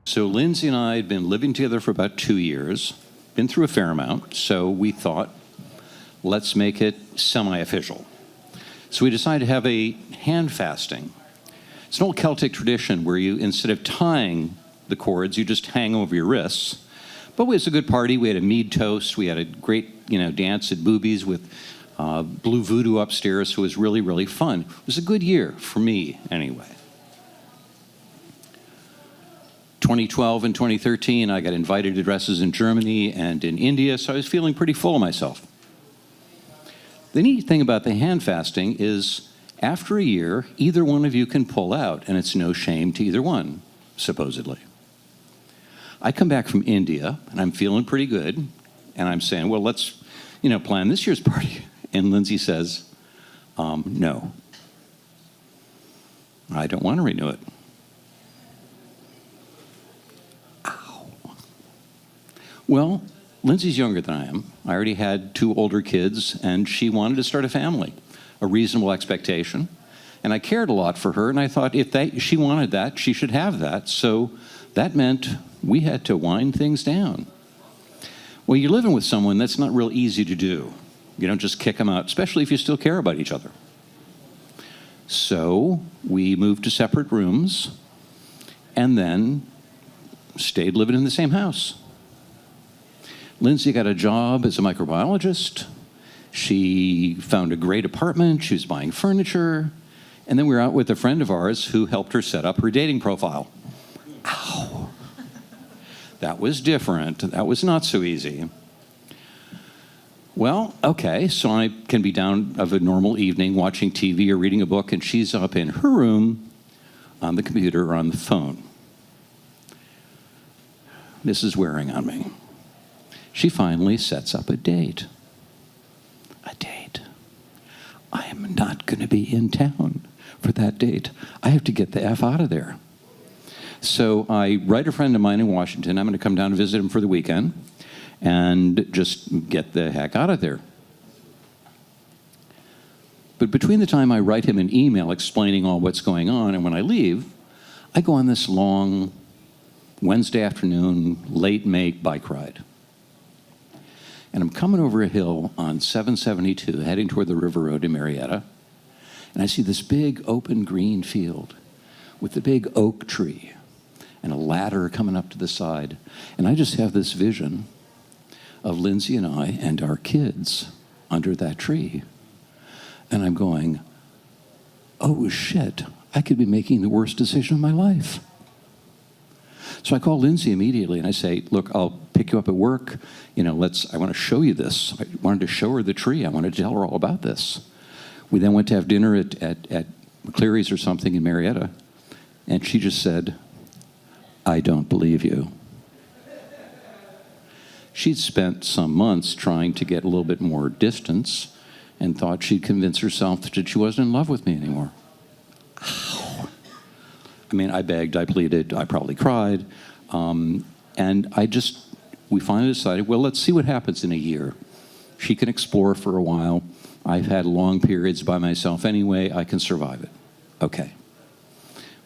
So Lindsay and I had been living together for about 2 years, been through a fair amount, so we thought, let's make it semi-official. So we decided to have a hand fasting. It's an old Celtic tradition where you, instead of tying the cords, you just hang over your wrists. But it was a good party. We had a mead toast. We had a great, dance at Boobies with Blue Voodoo upstairs. So it was really, really fun. It was a good year for me, anyway. 2012 and 2013, I got invited to dresses in Germany and in India, so I was feeling pretty full of myself. The neat thing about the hand fasting is after a year, either one of you can pull out, and it's no shame to either one, supposedly. I come back from India, and I'm feeling pretty good, and I'm saying, well, let's, plan this year's party. And Lindsay says, no. I don't want to renew it. Ow. Well, Lindsay's younger than I am. I already had 2 older kids, and she wanted to start a family, a reasonable expectation. And I cared a lot for her, and I thought if she wanted that, she should have that. So that meant we had to wind things down. Well, you're living with someone, that's not real easy to do. You don't just kick them out, especially if you still care about each other. So we moved to separate rooms and then stayed living in the same house. Lindsay got a job as a microbiologist. She found a great apartment. She was buying furniture. And then we were out with a friend of ours who helped her set up her dating profile. Ow. That was different. That was not so easy. Well, okay, so I can be down of a normal evening watching TV or reading a book, and she's up in her room on the computer or on the phone. This is wearing on me. She finally sets up a date. A date. I am not going to be in town for that date. I have to get the F out of there. So I write a friend of mine in Washington. I'm going to come down and visit him for the weekend and just get the heck out of there. But between the time I write him an email explaining all what's going on and when I leave, I go on this long Wednesday afternoon, late May bike ride. And I'm coming over a hill on 772, heading toward the River Road in Marietta, and I see this big open green field with the big oak tree and a ladder coming up to the side. And I just have this vision of Lindsay and I and our kids under that tree. And I'm going, oh shit, I could be making the worst decision of my life. So I call Lindsay immediately and I say, look, I'll pick you up at work. I want to show you this. I wanted to show her the tree. I wanted to tell her all about this. We then went to have dinner at McCleary's or something in Marietta. And she just said, I don't believe you. She'd spent some months trying to get a little bit more distance and thought she'd convince herself that she wasn't in love with me anymore. Ow. I begged, I pleaded, I probably cried. And we finally decided, well, let's see what happens in a year. She can explore for a while. I've had long periods by myself anyway. I can survive it. Okay.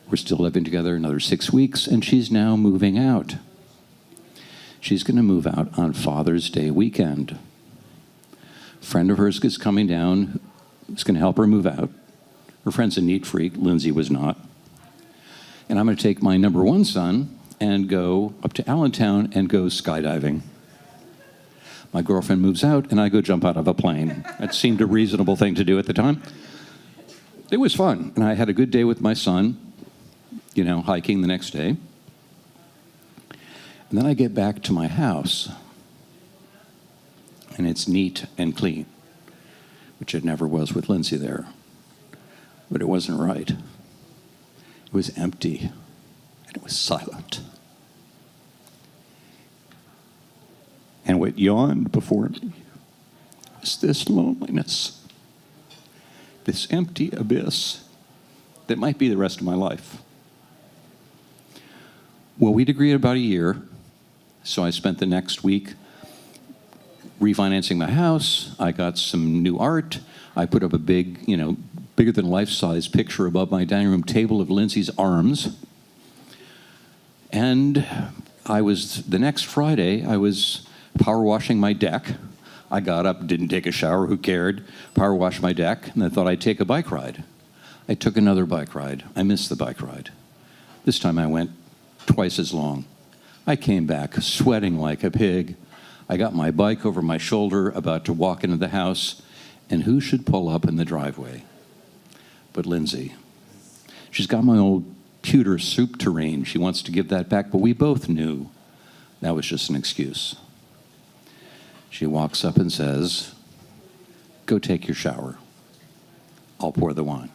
We're still living together another 6 weeks, and she's now moving out. She's going to move out on Father's Day weekend. A friend of hers is coming down, who's going to help her move out. Her friend's a neat freak. Lindsay was not. And I'm going to take my number 1 son and go up to Allentown and go skydiving. My girlfriend moves out, and I go jump out of a plane. That seemed a reasonable thing to do at the time. It was fun, and I had a good day with my son, hiking the next day. And then I get back to my house, and it's neat and clean, which it never was with Lindsay there. But it wasn't right. It was empty, and it was silent. And what yawned before me was this loneliness, this empty abyss that might be the rest of my life. Well, we'd agreed about a year, so I spent the next week refinancing my house. I got some new art. I put up a big, bigger than life-size picture above my dining room table of Lindsay's arms. And the next Friday, I was power washing my deck. I got up, didn't take a shower, who cared? Power washed my deck, and I thought I'd take a bike ride. I took another bike ride. I missed the bike ride. This time I went twice as long. I came back sweating like a pig. I got my bike over my shoulder, about to walk into the house, and who should pull up in the driveway but Lindsay? She's got my old pewter soup tureen. She wants to give that back, but we both knew that was just an excuse. She walks up and says, "Go take your shower. I'll pour the wine."